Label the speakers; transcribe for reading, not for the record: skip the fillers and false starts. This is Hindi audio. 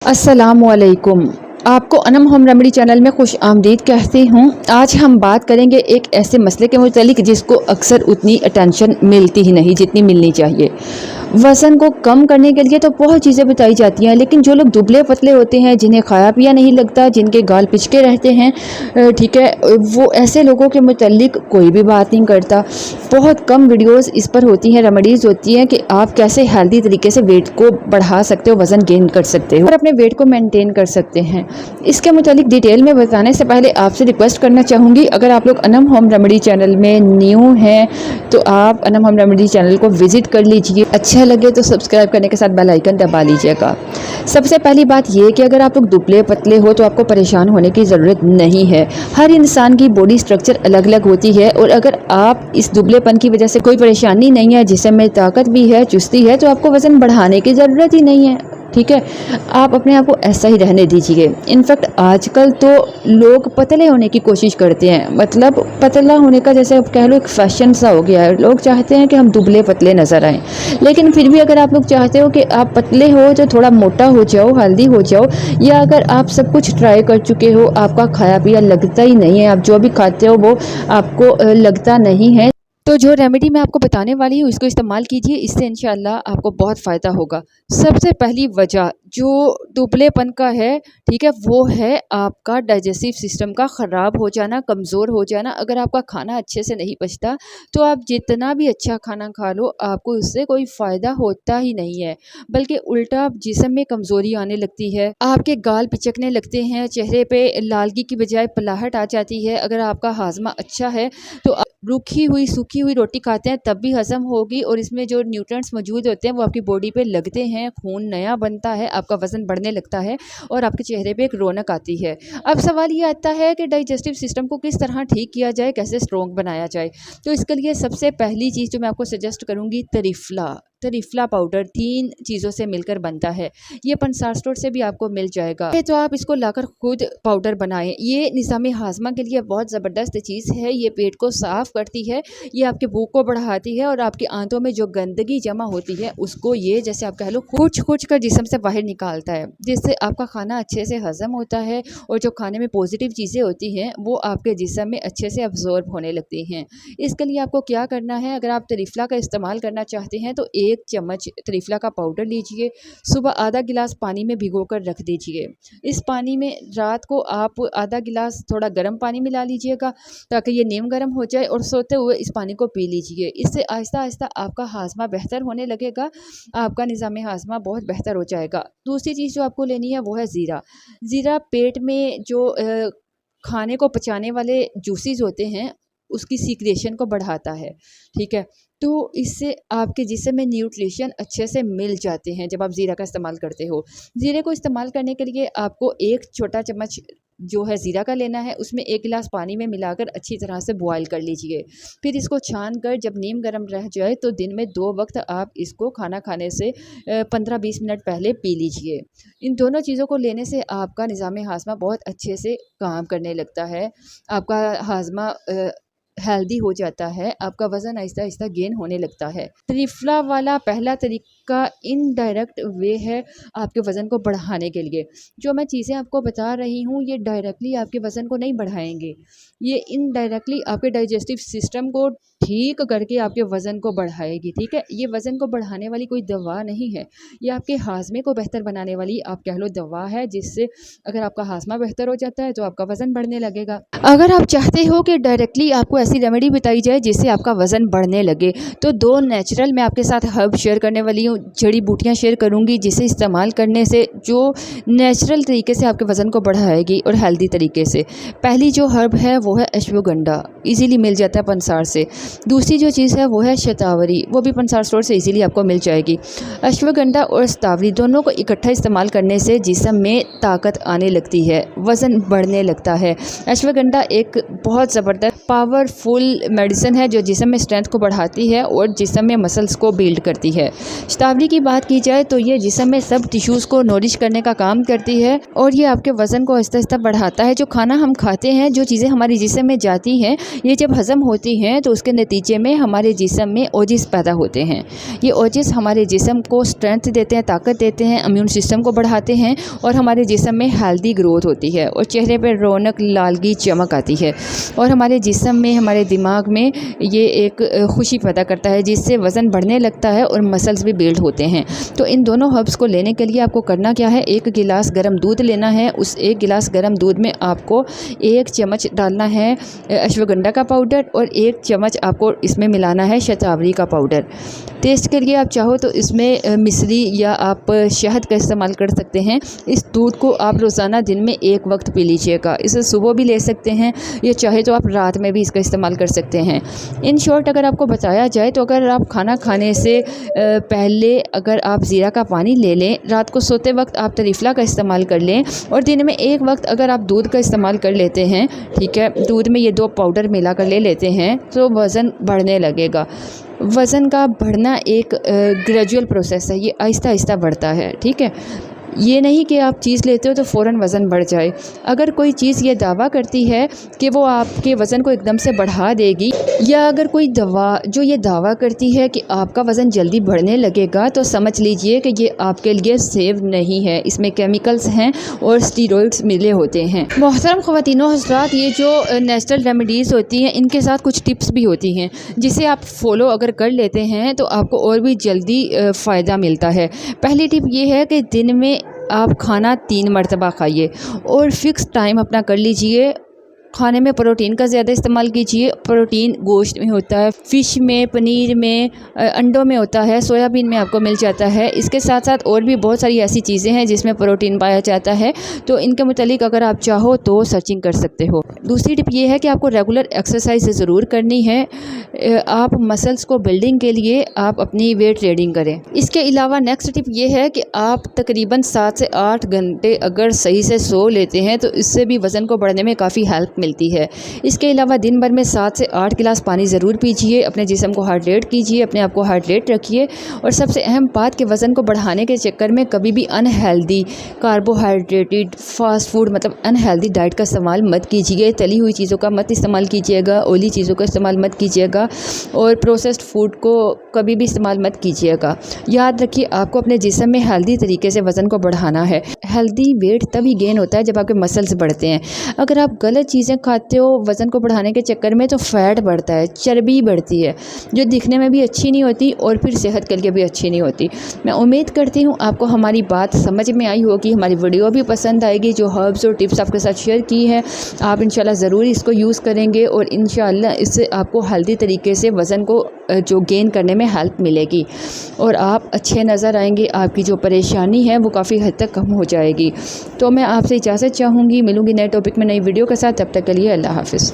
Speaker 1: अस्सलामुअलैकुम। आपको अनम होम रेमेडी चैनल में खुश आमदीद कहती हूँ। आज हम बात करेंगे एक ऐसे मसले के मुतालिक जिसको अक्सर उतनी अटेंशन मिलती ही नहीं जितनी मिलनी चाहिए। वज़न को कम करने के लिए तो बहुत चीज़ें बताई जाती हैं, लेकिन जो लोग दुबले पतले होते हैं, जिन्हें खाया पिया नहीं लगता, जिनके गाल पिचके रहते हैं, ठीक है, वो ऐसे लोगों के मुतालिक कोई भी बात नहीं करता। बहुत कम वीडियोस इस पर होती हैं, रेमेडीज़ होती हैं कि आप कैसे हेल्दी तरीके से वेट को बढ़ा सकते हो, वज़न गेन कर सकते हो और अपने वेट को मेंटेन कर सकते हैं। इसके मुतालिक डिटेल में बताने से पहले आपसे रिक्वेस्ट करना चाहूँगी, अगर आप लोग अनम होम रेमेडी चैनल में न्यू हैं तो आप अनम होम रेमेडी चैनल को विज़िट कर लीजिए। अच्छा लगे तो सब्सक्राइब करने के साथ बेल आइकन दबा लीजिएगा। सबसे पहली बात ये कि अगर आप लोग दुबले पतले हो तो आपको परेशान होने की ज़रूरत नहीं है। हर इंसान की बॉडी स्ट्रक्चर अलग अलग होती है और अगर आप इस दुबलेपन की वजह से कोई परेशानी नहीं है, जिस्म में ताकत भी है, चुस्ती है, तो आपको वज़न बढ़ाने की ज़रूरत ही नहीं है। ठीक है, आप अपने आप को ऐसा ही रहने दीजिए। इनफैक्ट आजकल तो लोग पतले होने की कोशिश करते हैं, मतलब पतला होने का जैसे आप कह लो एक फैशन सा हो गया है। लोग चाहते हैं कि हम दुबले पतले नज़र आएं, लेकिन फिर भी अगर आप लोग चाहते हो कि आप पतले हो तो थोड़ा मोटा हो जाओ, हेल्दी हो जाओ, या अगर आप सब कुछ ट्राई कर चुके हो, आपका खाया पिया लगता ही नहीं है, आप जो भी खाते हो वो आपको लगता नहीं है, तो जो रेमेडी मैं आपको बताने वाली हूँ इसको इस्तेमाल कीजिए। इससे इंशाल्लाह आपको बहुत फ़ायदा होगा। सबसे पहली वजह जो दुबलेपन का है, ठीक है, वो है आपका डाइजेस्टिव सिस्टम का ख़राब हो जाना, कमज़ोर हो जाना। अगर आपका खाना अच्छे से नहीं पचता तो आप जितना भी अच्छा खाना खा लो, आपको उससे कोई फ़ायदा होता ही नहीं है, बल्कि उल्टा जिस्म में कमज़ोरी आने लगती है, आपके गाल पिचकने लगते हैं, चेहरे पे लालगी की बजाय पलाहट आ जाती है। अगर आपका हाजमा अच्छा है तो रूखी हुई सूखी हुई रोटी खाते हैं तब भी हज़म होगी और इसमें जो न्यूट्रिएंट्स मौजूद होते हैं वो आपकी बॉडी पे लगते हैं, खून नया बनता है, आपका वज़न बढ़ने लगता है और आपके चेहरे पे एक रौनक आती है। अब सवाल ये आता है कि डाइजेस्टिव सिस्टम को किस तरह ठीक किया जाए, कैसे स्ट्रॉन्ग बनाया जाए। तो इसके लिए सबसे पहली चीज़ जो मैं आपको सजेस्ट करूँगी, त्रिफला पाउडर 3 चीज़ों से मिलकर बनता है। ये पंसार स्टोर से भी आपको मिल जाएगा, तो आप इसको लाकर खुद पाउडर बनाएं। ये निज़ामे हाजमा के लिए बहुत ज़बरदस्त चीज़ है। ये पेट को साफ़ करती है, ये आपके भूख को बढ़ाती है और आपकी आंतों में जो गंदगी जमा होती है उसको ये, जैसे आप कह लो, खुच कर जिस्म से बाहर निकालता है, जिससे आपका खाना अच्छे से हज़म होता है और जो खाने में पॉजिटिव चीज़ें होती हैं वो आपके जिस्म में अच्छे से अब्जॉर्ब होने लगती हैं। इसके लिए आपको क्या करना है, अगर आप त्रिफला का इस्तेमाल करना चाहते हैं तो 1 चम्मच त्रिफला का पाउडर लीजिए, सुबह आधा गिलास पानी में भिगोकर रख दीजिए। इस पानी में रात को आप आधा गिलास थोड़ा गर्म पानी मिला लीजिएगा ताकि ये नीम गर्म हो जाए और सोते हुए इस पानी को पी लीजिए। इससे आहिस्ता आहिस्ता आपका हाजमा बेहतर होने लगेगा, आपका निज़ाम हाजमा बहुत बेहतर हो जाएगा। दूसरी चीज़ जो आपको लेनी है वो है ज़ीरा पेट में जो खाने को पचाने वाले जूसेस होते हैं उसकी सीक्रेशन को बढ़ाता है। ठीक है, तो इससे आपके जिस्म में न्यूट्रिशन अच्छे से मिल जाते हैं जब आप ज़ीरा का इस्तेमाल करते हो। ज़ीरे को इस्तेमाल करने के लिए आपको 1 छोटा चम्मच जो है ज़ीरा का लेना है, उसमें 1 गिलास पानी में मिलाकर अच्छी तरह से बॉयल कर लीजिए। फिर इसको छान कर जब नीम गर्म रह जाए तो दिन में 2 वक्त आप इसको खाना खाने से 15-20 मिनट पहले पी लीजिए। इन दोनों चीज़ों को लेने से आपका निज़ाम हाजमा बहुत अच्छे से काम करने लगता है, आपका हाजमा हेल्दी हो जाता है, आपका वज़न आहिस्ता आहिस्ता गेन होने लगता है। त्रिफला वाला पहला तरीका इनडायरेक्ट वे है आपके वज़न को बढ़ाने के लिए। जो मैं चीज़ें आपको बता रही हूँ ये डायरेक्टली आपके वज़न को नहीं बढ़ाएंगे, ये इनडायरेक्टली आपके डाइजेस्टिव सिस्टम को ठीक करके आपके वज़न को बढ़ाएगी। ठीक है, ये वज़न को बढ़ाने वाली कोई दवा नहीं है, ये आपके हाजमे को बेहतर बनाने वाली आप कह लो दवा है, जिससे अगर आपका हाजमा बेहतर हो जाता है तो आपका वज़न बढ़ने लगेगा। अगर आप चाहते हो कि डायरेक्टली आपको ऐसी रेमेडी बताई जाए जिससे आपका वज़न बढ़ने लगे, तो 2 नेचुरल मैं आपके साथ हर्ब शेयर करने वाली हूँ, जड़ी बूटियाँ शेयर करूँगी, जिसे इस्तेमाल करने से जो नेचुरल तरीके से आपके वज़न को बढ़ाएगी और हेल्दी तरीके से। पहली जो हर्ब है वो है अश्वगंधा, ईज़िली मिल जाता है पंसार से। दूसरी जो चीज़ है वो है शतावरी, वो भी पंसार स्टोर से ईज़िली आपको मिल जाएगी। अश्वगंधा और शतावरी दोनों को इकट्ठा इस्तेमाल करने से जिस्म में ताकत आने लगती है, वज़न बढ़ने लगता है। अश्वगंधा एक बहुत ज़बरदस्त पावरफुल मेडिसिन है जो जिस्म में स्ट्रेंथ को बढ़ाती है और जिस्म में मसल्स को बिल्ड करती है। शतावरी की बात की जाए तो ये जिस्म में सब टिश्यूज़ को नोरिश करने का काम करती है और ये आपके वज़न को आहिस्ता आहिस्ता बढ़ाता है। जो खाना हम खाते हैं, जो चीज़ें हमारे जिस्म में जाती हैं, ये जब हज़म होती हैं तो उसके नतीजे में हमारे जिस्म में ओजिस पैदा होते हैं। ये ओजिस हमारे जिस्म को स्ट्रेंथ देते हैं, ताकत देते हैं, इम्यून सिस्टम को बढ़ाते हैं और हमारे जिस्म में हेल्दी ग्रोथ होती है और चेहरे पर रौनक, लालगी, चमक आती है और हमारे जिस्म में, हमारे दिमाग में ये एक खुशी पैदा करता है, जिससे वज़न बढ़ने लगता है और मसल्स भी बिल्ड होते हैं। तो इन दोनों हर्ब्स को लेने के लिए आपको करना क्या है, 1 गिलास गर्म दूध लेना है। उस 1 गिलास गर्म दूध में आपको 1 चम्मच डालना है अश्वगंधा का पाउडर और 1 चम्मच आपको इसमें मिलाना है शतावरी का पाउडर। टेस्ट के लिए आप चाहो तो इसमें मिश्री या आप शहद का इस्तेमाल कर सकते हैं। इस दूध को आप रोज़ाना दिन में 1 वक्त पी लीजिएगा। इसे सुबह भी ले सकते हैं या चाहे तो आप रात में भी इसका इस्तेमाल कर सकते हैं। इन शॉर्ट अगर आपको बताया जाए तो अगर आप खाना खाने से पहले अगर आप ज़ीरा का पानी ले लें, रात को सोते वक्त आप तरीफ़ला का इस्तेमाल कर लें और दिन में 1 वक्त अगर आप दूध का इस्तेमाल कर लेते हैं, ठीक है, दूध में ये 2 पाउडर मिला कर ले लेते हैं तो वज़न बढ़ने लगेगा। वज़न का बढ़ना एक ग्रेजुअल प्रोसेस है, ये आहिस्ता आहिस्ता बढ़ता है, ठीक है। ये नहीं कि आप चीज़ लेते हो तो फ़ौरन वज़न बढ़ जाए। अगर कोई चीज़ ये दावा करती है कि वो आपके वज़न को एकदम से बढ़ा देगी, या अगर कोई दवा जो ये दावा करती है कि आपका वज़न जल्दी बढ़ने लगेगा, तो समझ लीजिए कि ये आपके लिए सेफ नहीं है। इसमें केमिकल्स हैं और स्टीरॉइड्स मिले होते हैं। मोहतरम ख़वातीनो हज़रात, ये जो नेचुरल रेमेडीज़ होती हैं, इनके साथ कुछ टिप्स भी होती हैं जिसे आप फॉलो अगर कर लेते हैं तो आपको और भी जल्दी फ़ायदा मिलता है। पहली टिप ये है कि दिन में आप खाना 3 मरतबा खाइए और फ़िक्स टाइम अपना कर लीजिए। खाने में प्रोटीन का ज़्यादा इस्तेमाल कीजिए। प्रोटीन गोश्त में होता है, फ़िश में, पनीर में, अंडों में होता है, सोयाबीन में आपको मिल जाता है। इसके साथ साथ और भी बहुत सारी ऐसी चीज़ें हैं जिसमें प्रोटीन पाया जाता है, तो इनके मुतालिक अगर आप चाहो तो सर्चिंग कर सकते हो। दूसरी टिप ये है कि आपको रेगुलर एक्सरसाइज ज़रूर करनी है। आप मसल्स को बिल्डिंग के लिए आप अपनी वेट ट्रेनिंग करें। इसके अलावा नेक्स्ट टिप ये है कि आप तकरीबन 7 से 8 घंटे अगर सही से सो लेते हैं तो इससे भी वज़न को बढ़ने में काफ़ी हेल्प मिलती है। इसके अलावा दिन भर में 7 से 8 गिलास पानी ज़रूर पीजिए। अपने जिस्म को हाइड्रेट कीजिए, अपने आप को हाइड्रेट रखिए। और सबसे अहम बात कि वज़न को बढ़ाने के चक्कर में कभी भी अनहेल्दी कार्बोहाइड्रेटेड फास्ट फूड मतलब अनहेल्दी डाइट का इस्तेमाल मत कीजिए। तली हुई चीज़ों का मत इस्तेमाल कीजिएगा, ऑयली चीज़ों का इस्तेमाल मत कीजिएगा और प्रोसेस्ड फूड को कभी भी इस्तेमाल मत कीजिएगा। याद रखिए, आपको अपने जिस्म में हेल्दी तरीके से वज़न को बढ़ाना है। हेल्दी वेट तभी गेन होता है जब आपके मसल्स बढ़ते हैं। अगर आप गलत चीज़ें खाते हो वज़न को बढ़ाने के चक्कर में तो फैट बढ़ता है, चर्बी बढ़ती है, जो दिखने में भी अच्छी नहीं होती और फिर सेहत के लिए भी अच्छी नहीं होती। मैं उम्मीद करती हूँ आपको हमारी बात समझ में आई होगी, हमारी वीडियो भी पसंद आएगी। जो हर्ब्स और टिप्स आपके साथ शेयर की है, आप इंशाल्लाह ज़रूर इसको यूज़ करेंगे और इंशाल्लाह इससे आपको हेल्दी तरीके से वज़न को जो गेन करने में हेल्प मिलेगी और आप अच्छे नज़र आएंगे। आपकी जो परेशानी है वो काफ़ी हद तक कम हो जाएगी। तो मैं आपसे इजाज़त चाहूँगी, मिलूँगी नए टॉपिक में नई वीडियो के साथ। तब तक के लिए अल्लाह हाफ़िज़।